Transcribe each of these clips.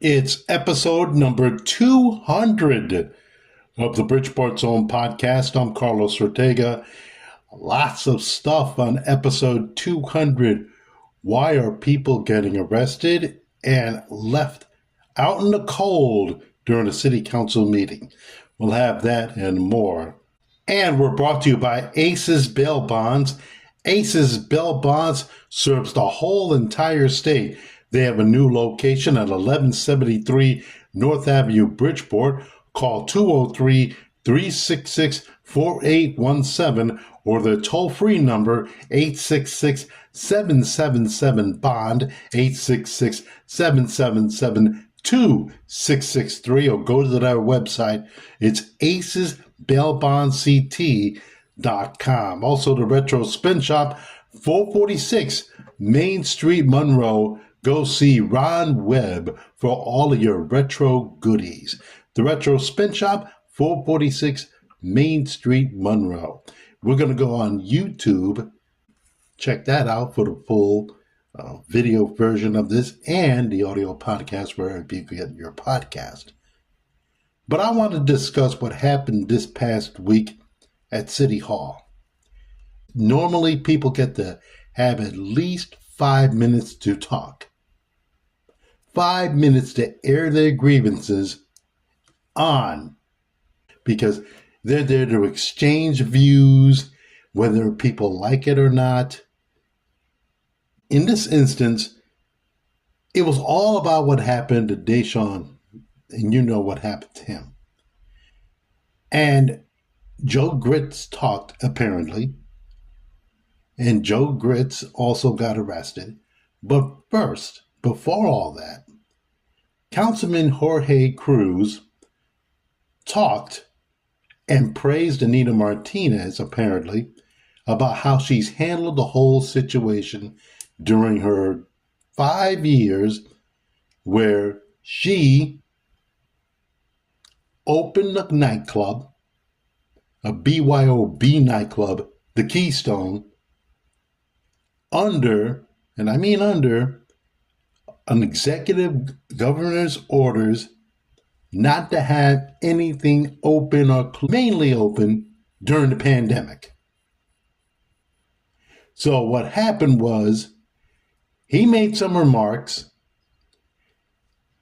It's episode number 200 of the Bridgeport Zone podcast. I'm Carlos Ortega. Lots of stuff on episode 200. Why are people getting arrested and left out in the cold during a city council meeting? We'll have that and more. And we're brought to you by Aces Bail Bonds. Aces Bail Bonds serves the whole entire state. They have a new location at 1173 North Avenue, Bridgeport. Call 203-366-4817 or their toll-free number 866-777-BOND, 866-777-2663, or go to their website. It's acesbailbondct.com. Also, the Retro Spin Shop, 446 Main Street, Monroe. Go see Ron Webb for all of your retro goodies. The Retro Spin Shop, 446 Main Street, Monroe. We're going to go on YouTube. Check that out for the full video version of this and the audio podcast wherever you get your podcast. But I want to discuss what happened this past week at City Hall. Normally, people get to have at least 5 minutes to talk. 5 minutes to air their grievances on, because they're there to exchange views, whether people like it or not. In this instance, it was all about what happened to Deshaun, and you know what happened to him. And Joe Grits talked, apparently, and Joe Grits also got arrested. But first, before all that, Councilman Jorge Cruz talked and praised Anita Martinez, apparently, about how she's handled the whole situation during her 5 years where she opened a nightclub, a BYOB nightclub, the Keystone, under, and I mean under, an executive governor's orders not to have anything open or mainly open during the pandemic. So what happened was he made some remarks.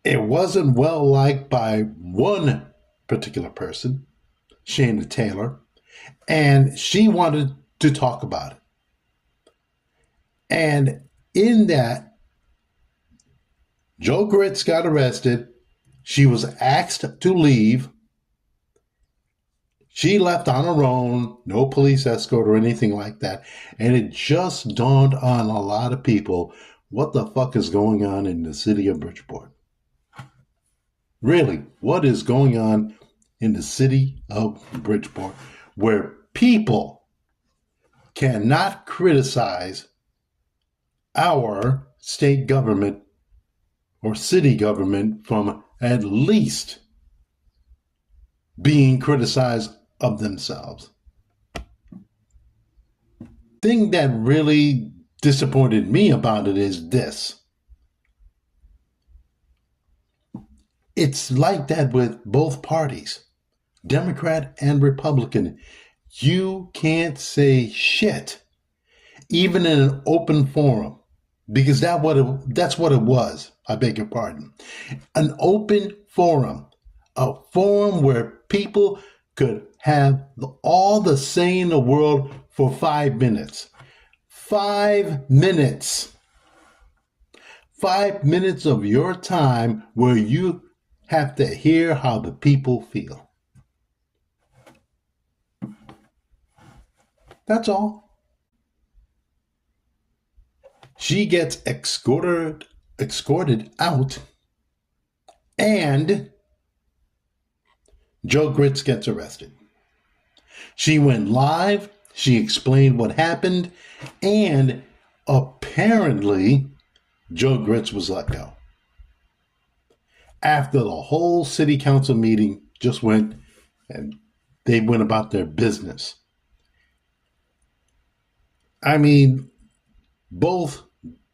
It wasn't well liked by one particular person, Shana Taylor, and she wanted to talk about it. And in that, Joe Grits got arrested. She was asked to leave. She left on her own, no police escort or anything like that. And it just dawned on a lot of people, what the fuck is going on in the city of Bridgeport? Really, what is going on in the city of Bridgeport where people cannot criticize our state government or city government from at least being criticized of themselves? Thing that really disappointed me about it is this. It's like that with both parties, Democrat and Republican. You can't say shit, even in an open forum, because that's what it was. I beg your pardon. An open forum, a forum where people could have all the say in the world for 5 minutes. 5 minutes. 5 minutes of your time where you have to hear how the people feel. That's all. She gets escorted out, and Joe Grits gets arrested. She went live, she explained what happened, and apparently Joe Grits was let go. After the whole city council meeting just went, and they went about their business. I mean, both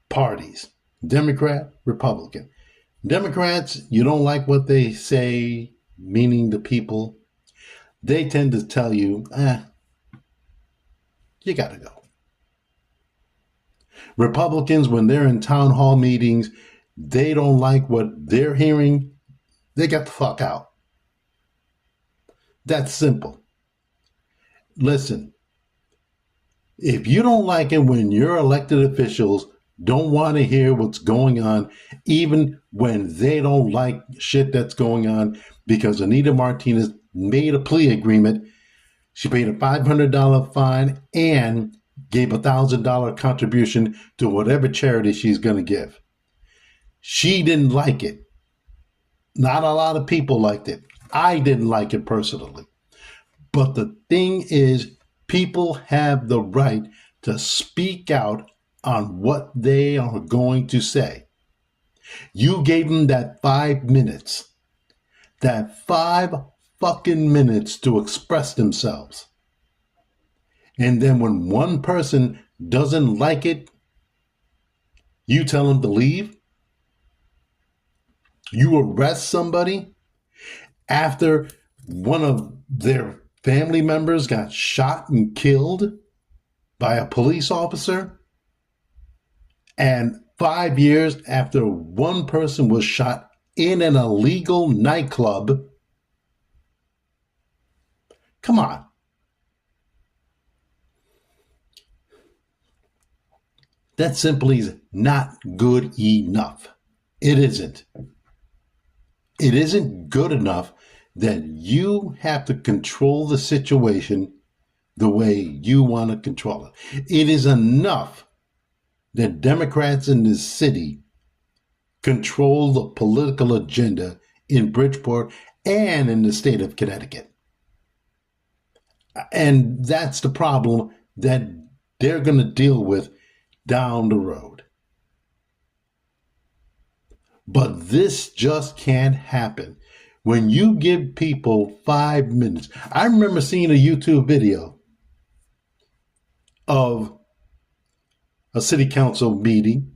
parties, Democrat, Republican, Democrats, you don't like what they say, meaning the people, they tend to tell you, you got to go. Republicans, when they're in town hall meetings, they don't like what they're hearing, they got the fuck out. That's simple. Listen, if you don't like it when your elected officials don't want to hear what's going on, even when they don't like shit that's going on, because Anita Martinez made a plea agreement, she paid a $500 fine and gave a $1,000 contribution to whatever charity she's going to give. She didn't like it. Not a lot of people liked it. I didn't like it personally. But the thing is, people have the right to speak out on what they are going to say. You gave them that 5 minutes. That 5 fucking minutes to express themselves. And then when one person doesn't like it, you tell them to leave? You arrest somebody after one of their family members got shot and killed by a police officer? And 5 years after one person was shot in an illegal nightclub? Come on. That simply is not good enough. It isn't. It isn't good enough that you have to control the situation the way you want to control it. It is enough that Democrats in this city control the political agenda in Bridgeport and in the state of Connecticut. And that's the problem that they're going to deal with down the road. But this just can't happen. When you give people 5 minutes, I remember seeing a YouTube video of a city council meeting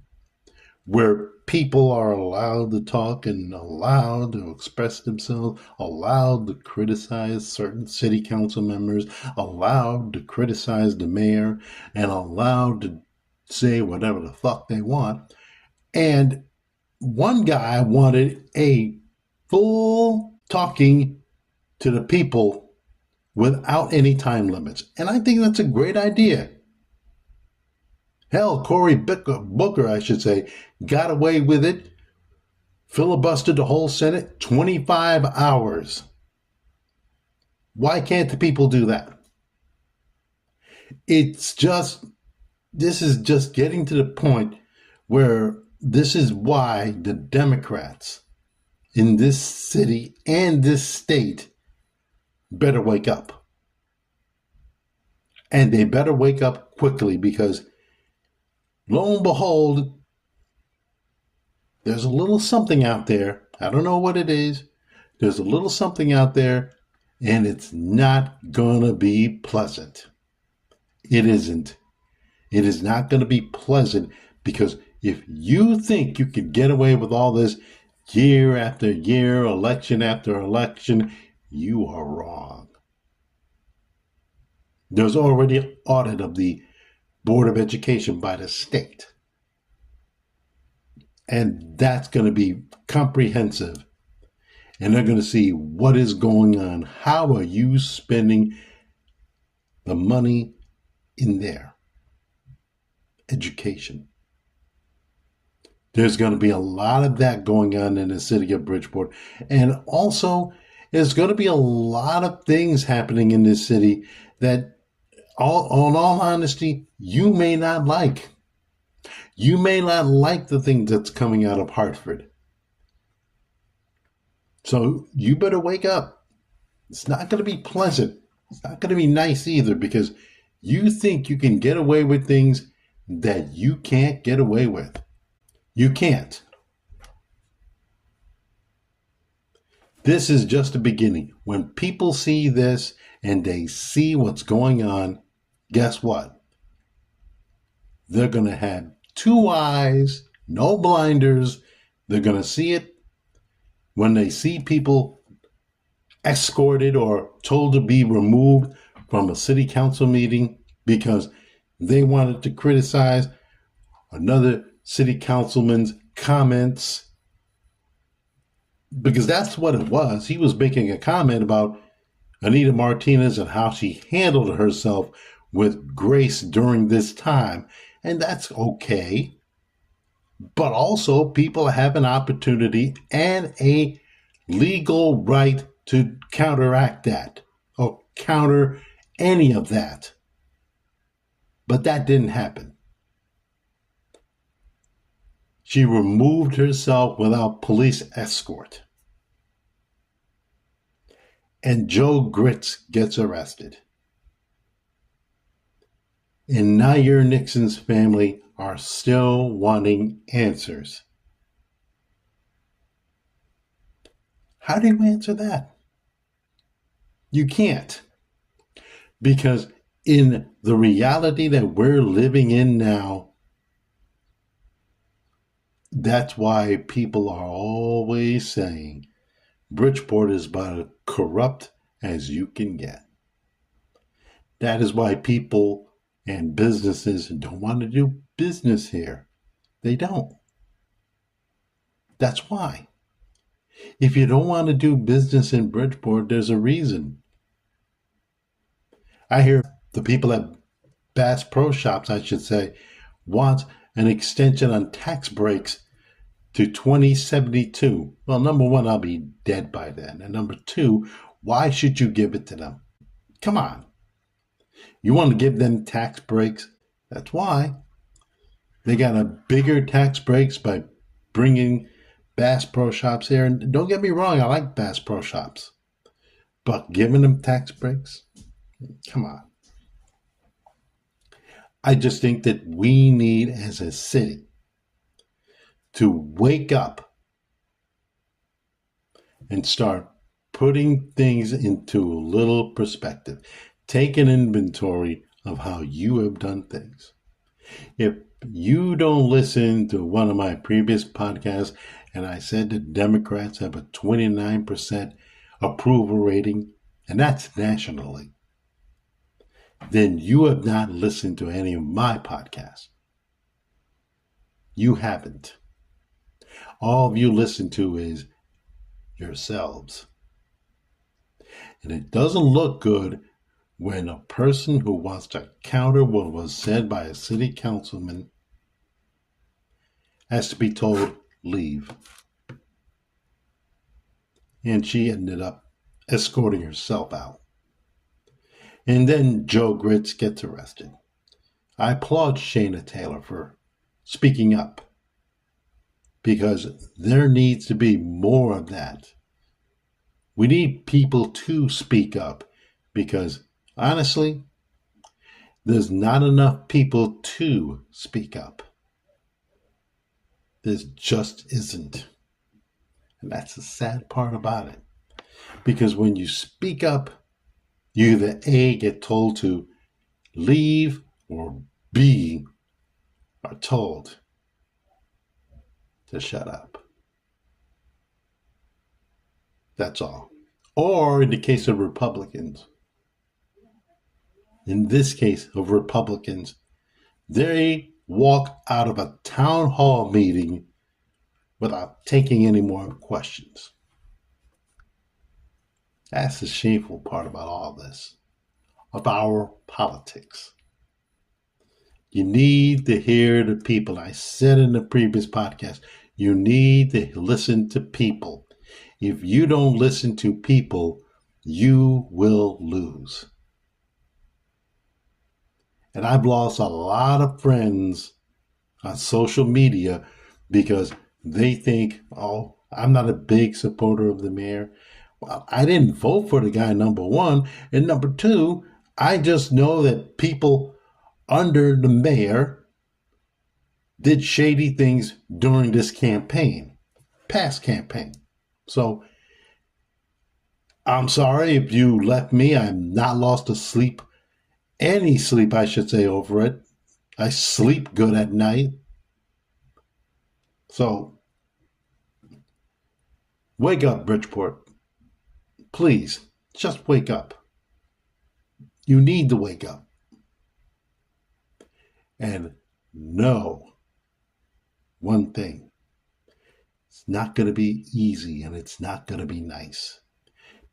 where people are allowed to talk and allowed to express themselves, allowed to criticize certain city council members, allowed to criticize the mayor, and allowed to say whatever the fuck they want. And one guy wanted a full talking to the people without any time limits. And I think that's a great idea. Hell, Cory Booker, I should say, got away with it, filibustered the whole Senate, 25 hours. Why can't the people do that? This is just getting to the point where this is why the Democrats in this city and this state better wake up. And they better wake up quickly, because lo and behold, there's a little something out there. I don't know what it is. There's a little something out there, and it's not going to be pleasant. It isn't. It is not going to be pleasant, because if you think you can get away with all this year after year, election after election, you are wrong. There's already an audit of the Board of Education by the state. And that's going to be comprehensive. And they're going to see what is going on. How are you spending the money in there? Education. There's going to be a lot of that going on in the city of Bridgeport. And also, there's going to be a lot of things happening in this city that, in all honesty, you may not like. You may not like the thing that's coming out of Hartford. So you better wake up. It's not going to be pleasant. It's not going to be nice either, because you think you can get away with things that you can't get away with. You can't. This is just the beginning. When people see this and they see what's going on, guess what? They're going to have 2 eyes, no blinders. They're going to see it when they see people escorted or told to be removed from a city council meeting because they wanted to criticize another city councilman's comments, because that's what it was. He was making a comment about Anita Martinez and how she handled herself with grace during this time. And that's okay. But also, people have an opportunity and a legal right to counteract that or counter any of that. But that didn't happen. She removed herself without police escort. And Joe Grits gets arrested. And Nair Nixon's family are still wanting answers. How do you answer that? You can't. Because in the reality that we're living in now, that's why people are always saying Bridgeport is about as corrupt as you can get. That is why people and businesses don't want to do business here. They don't. That's why. If you don't want to do business in Bridgeport, there's a reason. I hear the people at Bass Pro Shops, I should say, want an extension on tax breaks to 2072. Well, number one, I'll be dead by then. And number two, why should you give it to them? Come on. You want to give them tax breaks? That's why. They got a bigger tax breaks by bringing Bass Pro Shops here. And don't get me wrong, I like Bass Pro Shops. But giving them tax breaks? Come on. I just think that we need, as a city, to wake up and start putting things into a little perspective. Take an inventory of how you have done things. If you don't listen to one of my previous podcasts, and I said that Democrats have a 29% approval rating, and that's nationally, then you have not listened to any of my podcasts. You haven't. All you listen to is yourselves. And it doesn't look good when a person who wants to counter what was said by a city councilman has to be told, leave. And she ended up escorting herself out. And then Joe Grits gets arrested. I applaud Shayna Taylor for speaking up, because there needs to be more of that. We need people to speak up, because honestly, there's not enough people to speak up. There just isn't. And that's the sad part about it. Because when you speak up, you either A, get told to leave, or B, are told to shut up. That's all. Or in the case of Republicans, in this case of Republicans, they walk out of a town hall meeting without taking any more questions. That's the shameful part about all this, of our politics. You need to hear the people. I said in the previous podcast, you need to listen to people. If you don't listen to people, you will lose. And I've lost a lot of friends on social media because they think, oh, I'm not a big supporter of the mayor. Well, I didn't vote for the guy, number one. And number two, I just know that people under the mayor did shady things during this campaign, past campaign. So I'm sorry if you left me. I've not lost any sleep, I should say, over it. I sleep good at night. So Wake up, Bridgeport. Please, just wake up. You need to wake up. And know one thing. It's not going to be easy and it's not going to be nice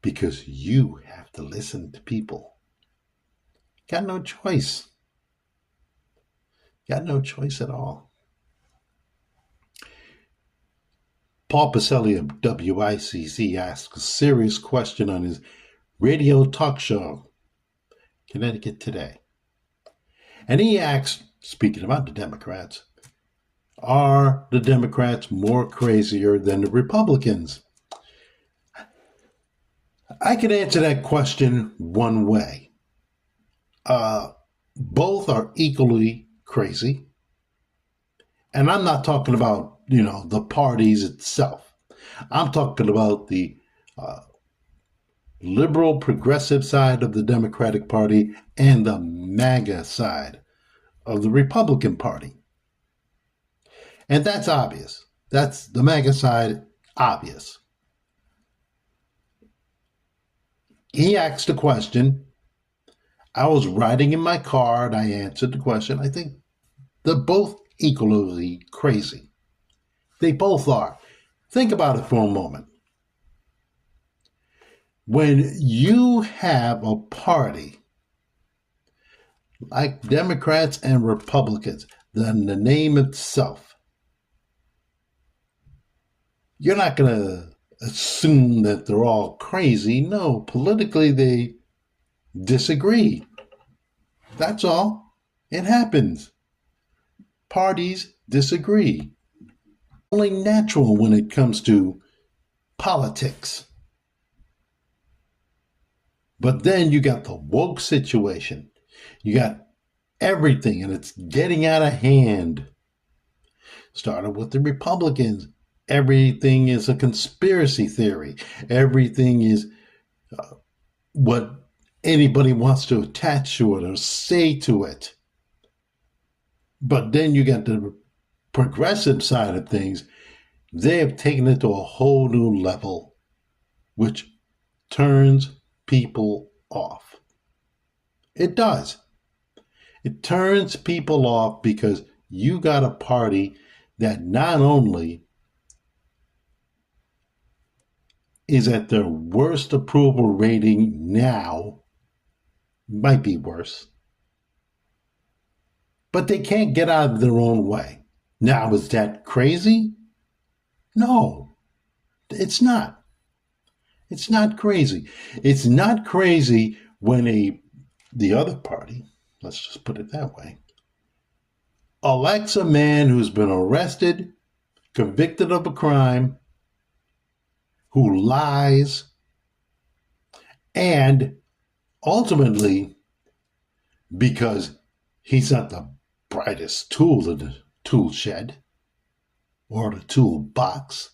because you have to listen to people. Got no choice. Got no choice at all. Paul Pacelli of WICC asked a serious question on his radio talk show, Connecticut Today. And he asked, speaking about the Democrats, are the Democrats more crazier than the Republicans? I can answer that question one way. Both are equally crazy. And I'm not talking about, the parties itself. I'm talking about the liberal progressive side of the Democratic Party and the MAGA side of the Republican Party. And that's obvious. That's the MAGA side, obvious. He asked a question. I was riding in my car and I answered the question. I think they're both equally crazy. They both are. Think about it for a moment. When you have a party like Democrats and Republicans, then the name itself, you're not going to assume that they're all crazy. No, politically they disagree. That's all. It happens. Parties disagree. Only natural when it comes to politics. But then you got the woke situation. You got everything, and it's getting out of hand. Started with the Republicans. Everything is a conspiracy theory. Everything is what anybody wants to attach to it or say to it. But then you got the progressive side of things. They have taken it to a whole new level, which turns people off. It does. It turns people off because you got a party that not only is at their worst approval rating now, might be worse, but they can't get out of their own way. Now, is that crazy? No, it's not. It's not crazy. It's not crazy when the other party, let's just put it that way, elects a man who's been arrested, convicted of a crime, who lies, and ultimately, because he's not the brightest tool in the tool shed or the toolbox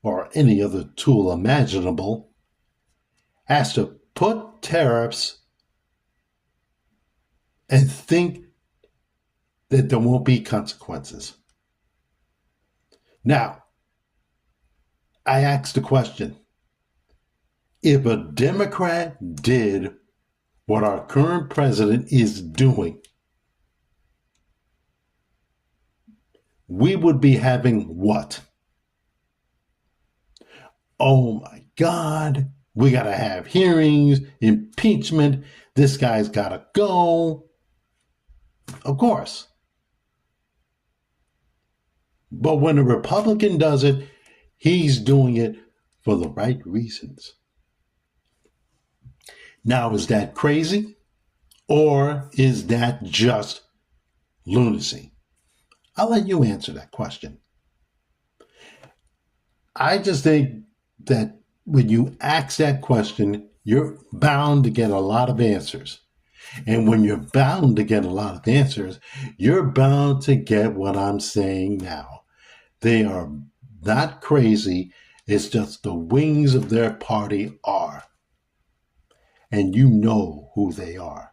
or any other tool imaginable, has to put tariffs and think that there won't be consequences. Now, I asked the question, if a Democrat did what our current president is doing, we would be having what? Oh my God, we got to have hearings, impeachment, this guy's got to go. Of course. But when a Republican does it, he's doing it for the right reasons. Now, is that crazy? Or is that just lunacy? I'll let you answer that question. I just think that when you ask that question, you're bound to get a lot of answers. And when you're bound to get a lot of answers, you're bound to get what I'm saying now. They are not crazy. It's just the wings of their party are. And you know who they are.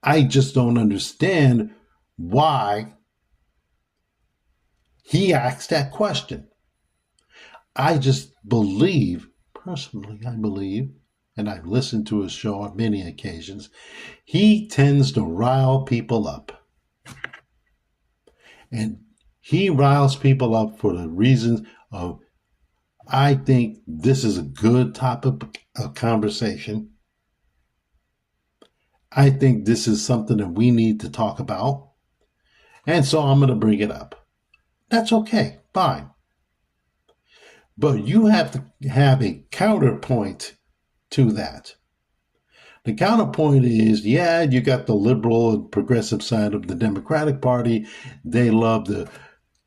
I just don't understand why he asked that question. I just believe, personally, I believe, and I've listened to his show on many occasions, he tends to rile people up. And he riles people up for the reasons of, I think this is a good topic of conversation. I think this is something that we need to talk about. And so I'm going to bring it up. That's okay. Fine. But you have to have a counterpoint to that. The counterpoint is, yeah, you got the liberal and progressive side of the Democratic Party. They love the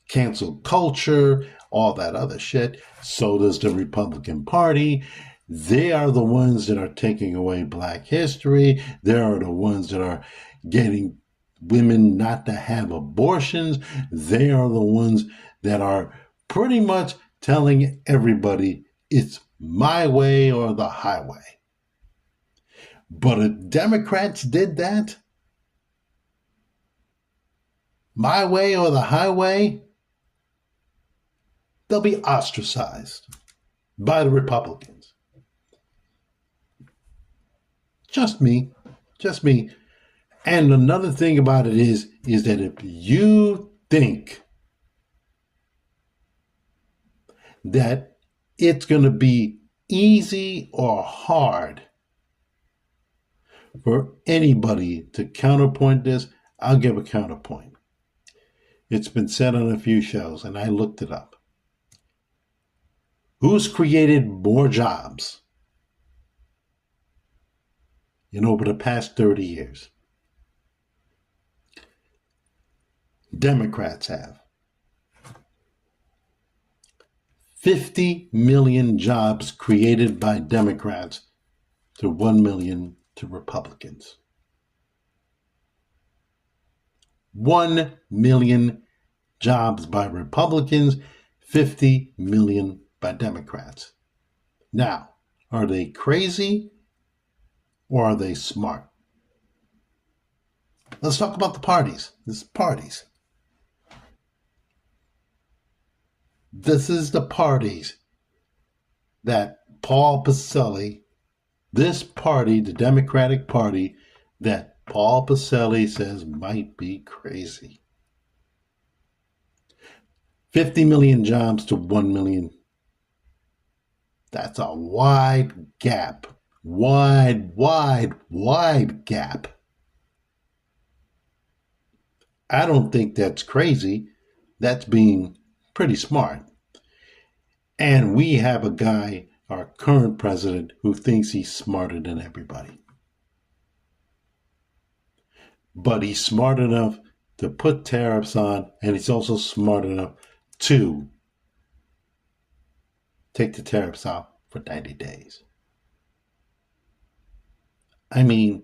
cancel culture, all that other shit. So does the Republican Party. They are the ones that are taking away Black history. They are the ones that are getting women not to have abortions. They are the ones that are pretty much telling everybody it's my way or the highway. But if Democrats did that, my way or the highway, they'll be ostracized by the Republicans. Just me. And another thing about it is that if you think that it's going to be easy or hard for anybody to counterpoint this, I'll give a counterpoint. It's been said on a few shows, and I looked it up. Who's created more jobs over the past 30 years? Democrats have. 50 million jobs created by Democrats to 1 million to Republicans. 1 million jobs by Republicans, 50 million by Democrats. Now, are they crazy or are they smart? Let's talk about the parties. This is parties. This is the parties that Paul Pacelli, this party, the Democratic Party, that Paul Pacelli says might be crazy. 50 million jobs to 1 million. That's a wide gap. Wide gap. I don't think that's crazy. That's being pretty smart. And we have a guy, our current president, who thinks he's smarter than everybody. But he's smart enough to put tariffs on, and he's also smart enough to take the tariffs off for 90 days. I mean,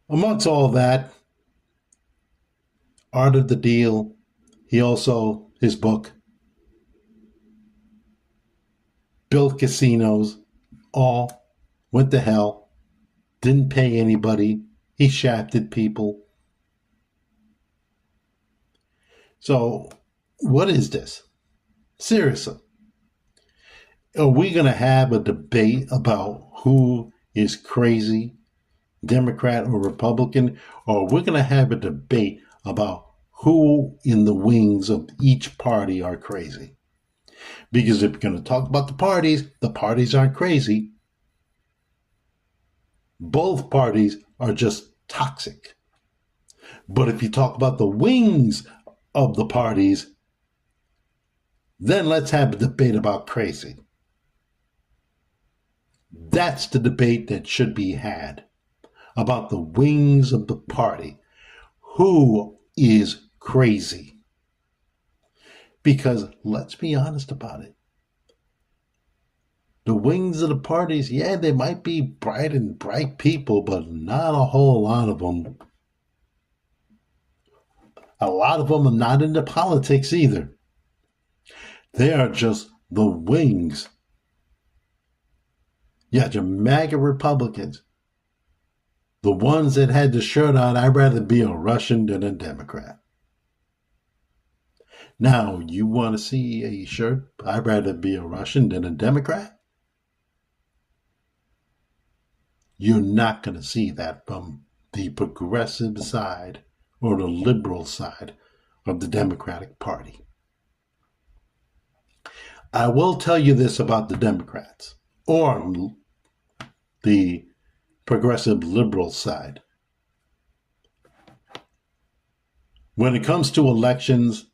amongst all that, Art of the Deal, he also, his book, built casinos, all went to hell, didn't pay anybody, he shafted people. So, what is this? Seriously. Are we going to have a debate about who is crazy, Democrat or Republican? Or we're going to have a debate about who in the wings of each party are crazy? Because if you're going to talk about the parties aren't crazy. Both parties are just toxic. But if you talk about the wings of the parties, then let's have a debate about crazy. That's the debate that should be had about the wings of the party. Who is crazy? Because let's be honest about it. The wings of the parties, yeah, they might be bright people, but not a whole lot of them. A lot of them are not into politics either. They are just the wings. You got your MAGA Republicans. The ones that had the shirt on, I'd rather be a Russian than a Democrat. Now, you want to see a shirt? I'd rather be a Russian than a Democrat? You're not going to see that from the progressive side or the liberal side of the Democratic Party. I will tell you this about the Democrats or the progressive liberal side. When it comes to elections,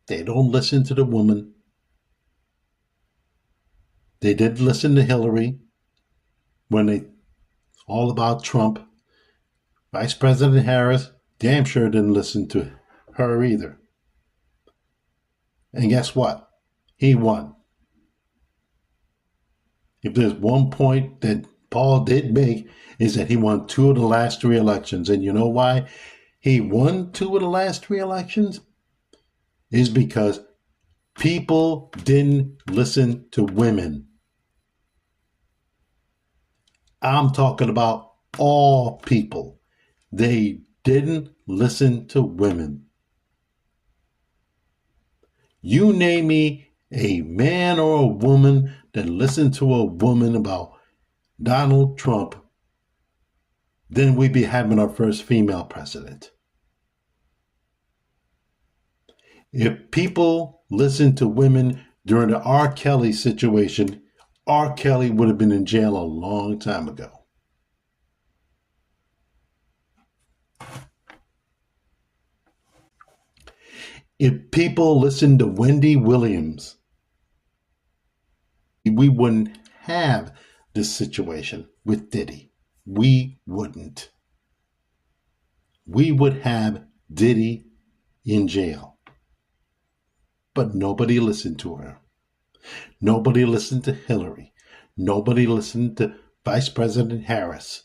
they don't listen to the woman. They did listen to Hillary when they all about Trump. Vice President Harris damn sure didn't listen to her either. And guess what? He won. If there's one point that Paul did make, is that he won 2 of the last 3 elections. And you know why he won 2 of the last 3 elections? Is because people didn't listen to women. I'm talking about all people. They didn't listen to women. You name me a man or a woman that listened to a woman about Donald Trump, then we'd be having our first female president. If people listened to women during the R. Kelly situation, R. Kelly would have been in jail a long time ago. If people listened to Wendy Williams, we wouldn't have this situation with Diddy. We wouldn't. We would have Diddy in jail. But nobody listened to her. Nobody listened to Hillary. Nobody listened to Vice President Harris.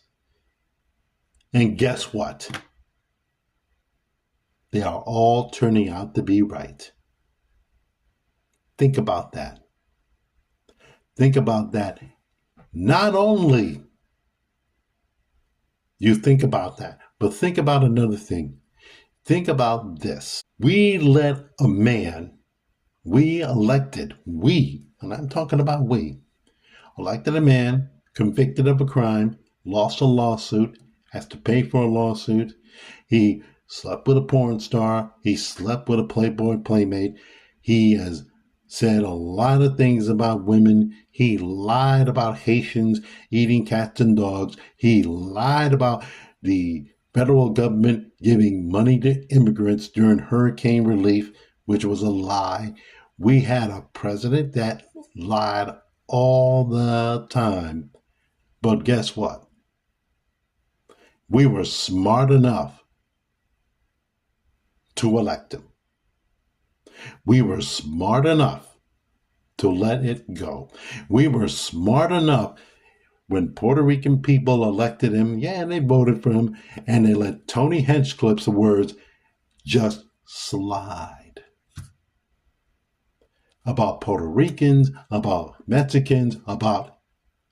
And guess what? They are all turning out to be right. Think about that. Think about that. Not only you think about that, but think about another thing. Think about this. We let a man, and I'm talking about we, elected a man convicted of a crime, lost a lawsuit, has to pay for a lawsuit. He slept with a porn star. He slept with a Playboy playmate. He has said a lot of things about women. He lied about Haitians eating cats and dogs. He lied about the federal government giving money to immigrants during hurricane relief, which was a lie. We had a president that lied all the time. But guess what? We were smart enough to elect him. We were smart enough to let it go. We were smart enough when Puerto Rican people elected him, they voted for him, and they let Tony Hinchcliffe's words just slide. About Puerto Ricans, about Mexicans, about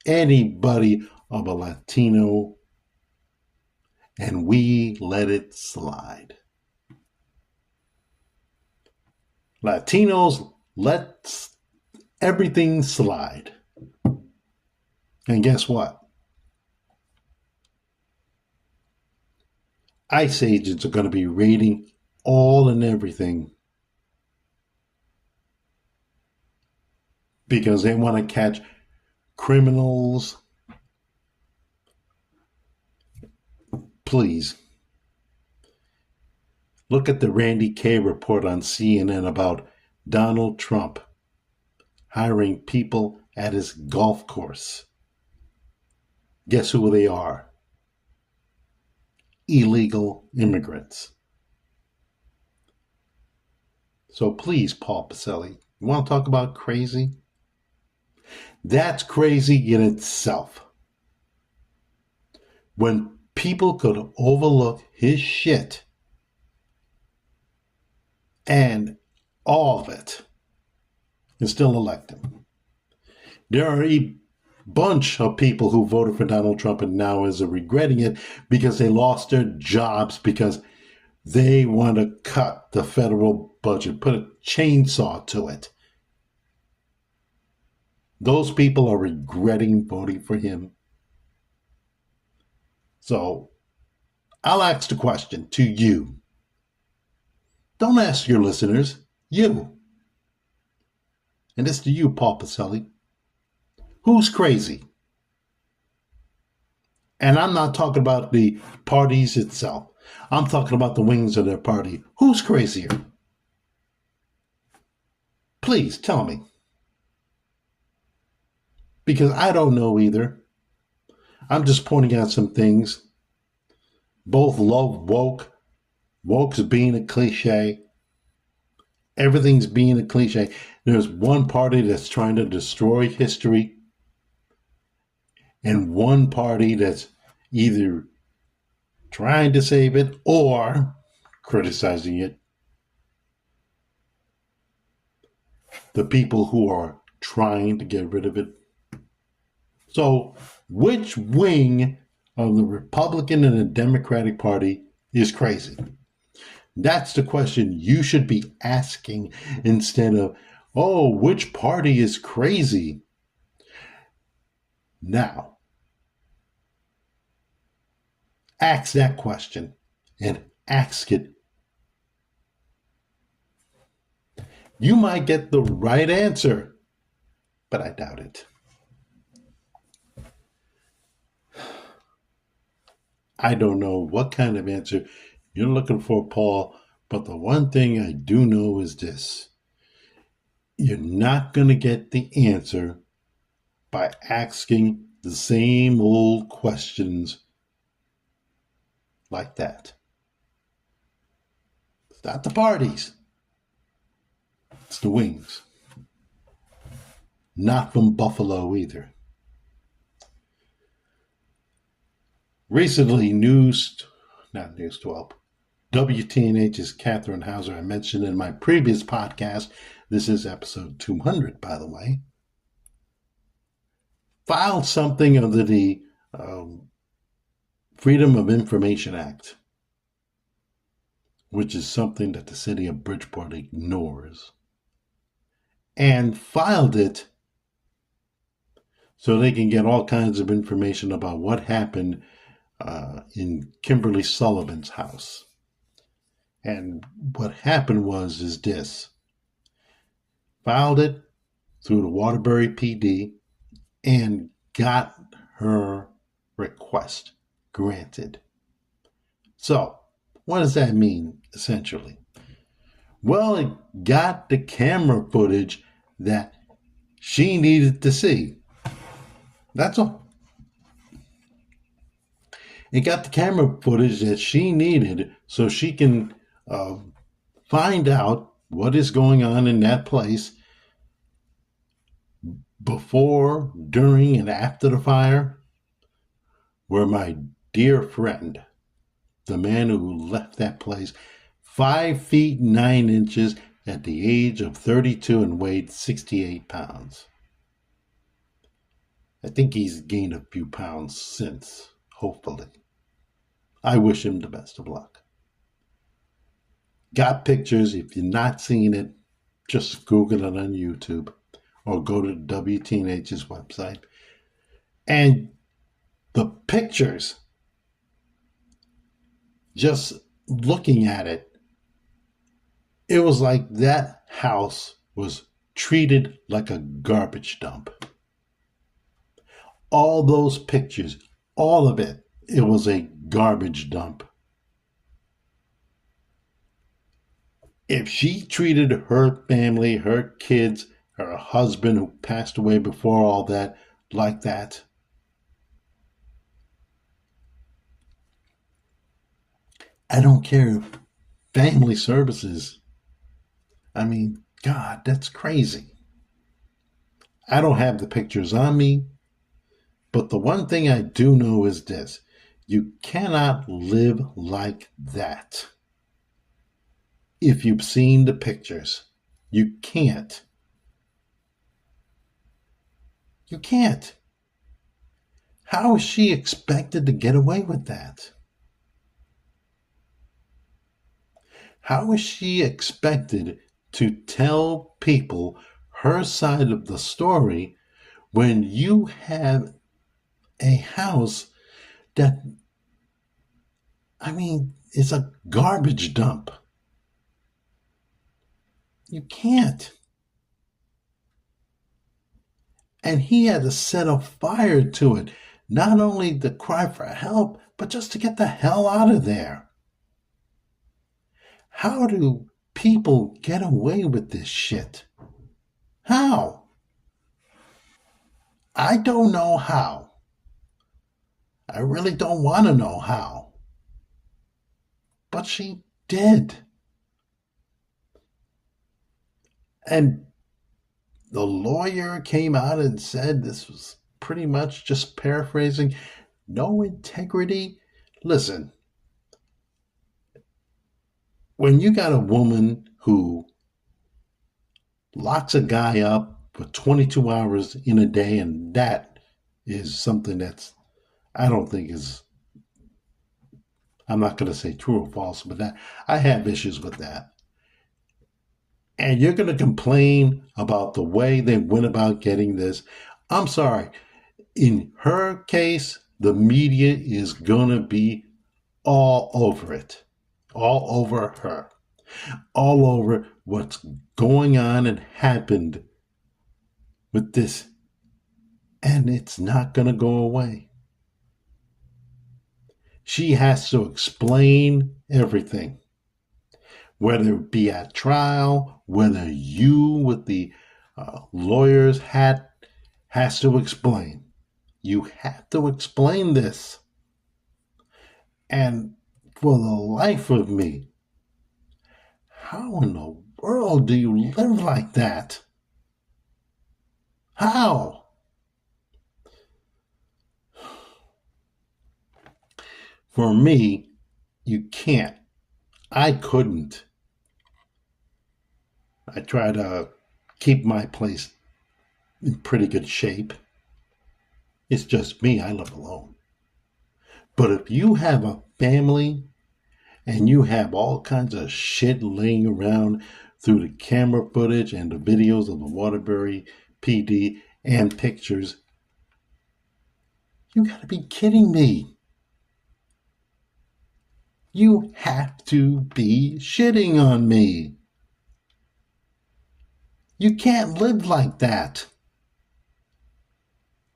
anybody of a Latino, and we let it slide. Latinos let everything slide. And guess what? ICE agents are going to be raiding all and everything because they want to catch criminals. Please. Look at the Randy Kay report on CNN about Donald Trump hiring people at his golf course. Guess who they are? Illegal immigrants. So please, Paul Pacelli, you want to talk about crazy? That's crazy in itself. When people could overlook his shit and all of it and still elect him. There are a bunch of people who voted for Donald Trump and now is regretting it because they lost their jobs because They want to cut the federal budget, put a chainsaw to it. Those people are regretting voting for him. So I'll ask the question to you. Don't ask your listeners, you. And it's to you, Paul Pacelli. Who's crazy? And I'm not talking about the parties itself. I'm talking about the wings of their party. Who's crazier? Please tell me. Because I don't know either. I'm just pointing out some things. Both love woke. Woke's being a cliche. Everything's being a cliche. There's one party that's trying to destroy history, and one party that's either trying to save it or criticizing it. The people who are trying to get rid of it. So, which wing of the Republican and the Democratic Party is crazy? That's the question you should be asking instead of, oh, which party is crazy? Now, ask that question and ask it. You might get the right answer, but I doubt it. I don't know what kind of answer you're looking for, Paul, but the one thing I do know is this. You're not going to get the answer by asking the same old questions like that. It's not the parties. It's the wings. Not from Buffalo either. Recently, News 12, WTNH's Catherine Hauser, I mentioned in my previous podcast, this is episode 200, by the way, filed something under the Freedom of Information Act, which is something that the city of Bridgeport ignores, and filed it so they can get all kinds of information about what happened in Kimberly Sullivan's house. And what happened is this. Filed it through the Waterbury PD and got her request granted. So, what does that mean, essentially? Well, it got the camera footage that she needed to see. That's all. It got the camera footage that she needed so she can find out what is going on in that place before, during, and after the fire, where my dear friend, the man who left that place 5 feet 9 inches at the age of 32 and weighed 68 pounds. I think he's gained a few pounds since, hopefully. I wish him the best of luck. Got pictures. If you're not seeing it, just Google it on YouTube or go to WTNH's website. And the pictures, just looking at it, it was like that house was treated like a garbage dump. All those pictures, all of it, it was a garbage dump. If she treated her family, her kids, her husband who passed away before all that, like that, I don't care. Family services. I mean, God, that's crazy. I don't have the pictures on me, but the one thing I do know is this. You cannot live like that. If you've seen the pictures, you can't. You can't. How is she expected to get away with that? How is she expected to tell people her side of the story when you have a house that, is a garbage dump? You can't. And he had to set a fire to it, not only to cry for help, but just to get the hell out of there. How do people get away with this shit? How? I don't know how. I really don't want to know how. But she did. And the lawyer came out and said this was pretty much, just paraphrasing, no integrity. Listen, when you got a woman who locks a guy up for 22 hours in a day, and that is something that's, I don't think is, I'm not going to say true or false, but that I have issues with that. And you're going to complain about the way they went about getting this. I'm sorry. In her case, the media is going to be all over it, all over her, all over what's going on and happened with this. And it's not going to go away. She has to explain everything, whether it be at trial, whether you with the lawyer's hat has to explain. You have to explain this. And for the life of me, how in the world do you live like that? How? For me, you can't. I couldn't. I try to keep my place in pretty good shape. It's just me. I live alone. But if you have a family and you have all kinds of shit laying around through the camera footage and the videos of the Waterbury PD and pictures, you gotta be kidding me. You have to be shitting on me. You can't live like that.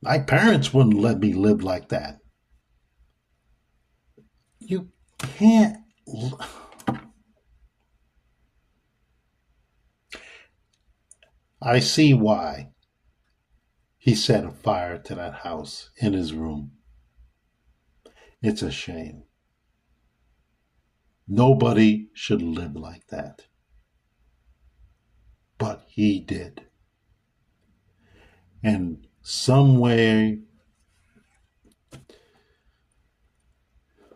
My parents wouldn't let me live like that. You can't. I see why he set a fire to that house in his room. It's a shame. Nobody should live like that. But he did. And some way,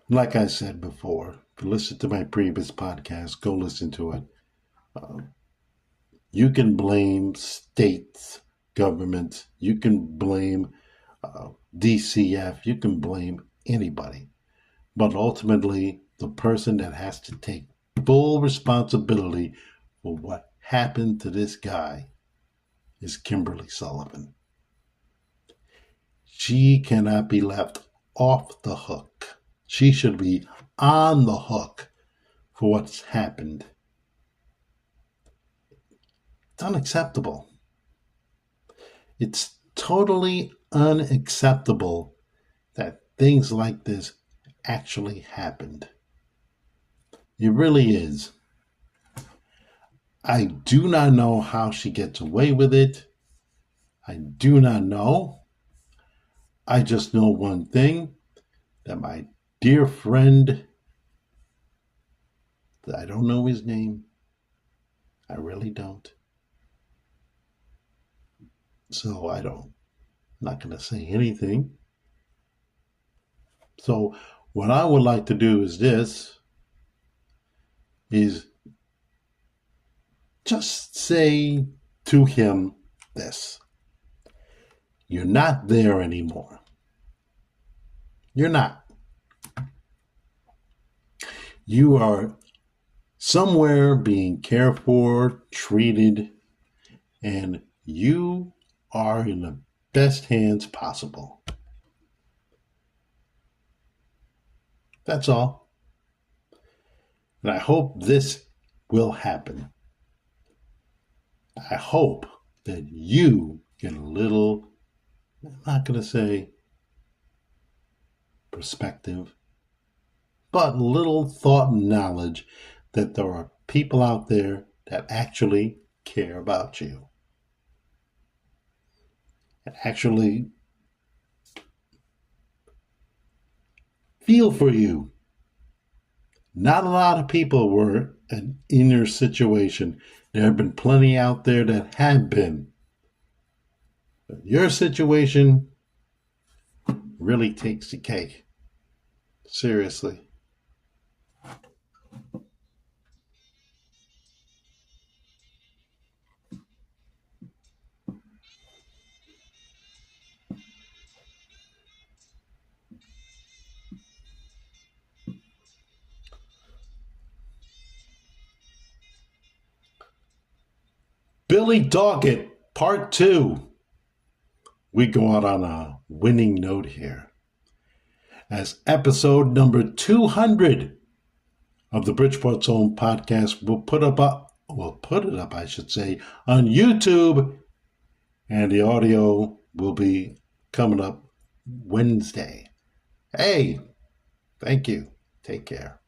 like I said before, if you listen to my previous podcast, go listen to it. You can blame states, governments, you can blame DCF, you can blame anybody. But ultimately, the person that has to take full responsibility for what happened to this guy is Kimberly Sullivan. She cannot be left off the hook. She should be on the hook for what's happened. It's unacceptable. It's totally unacceptable that things like this actually happened. It really is. I do not know how she gets away with it. I do not know. I just know one thing, that my dear friend, I don't know his name. I really don't. So I'm not going to say anything. So what I would like to do is just say to him this: you're not there anymore. You're not. You are somewhere being cared for, treated, and you are in the best hands possible. That's all. And I hope this will happen. I hope that you get a little, I'm not going to say perspective, but little thought and knowledge that there are people out there that actually care about you and actually feel for you. Not a lot of people were in your situation. There have been plenty out there that have been. But your situation really takes the cake. Seriously. Billy Doggett, Part 2. We go out on a winning note here. As episode number 200 of the Bridgeport's Own podcast will put it up, I should say, on YouTube, and the audio will be coming up Wednesday. Hey, thank you. Take care.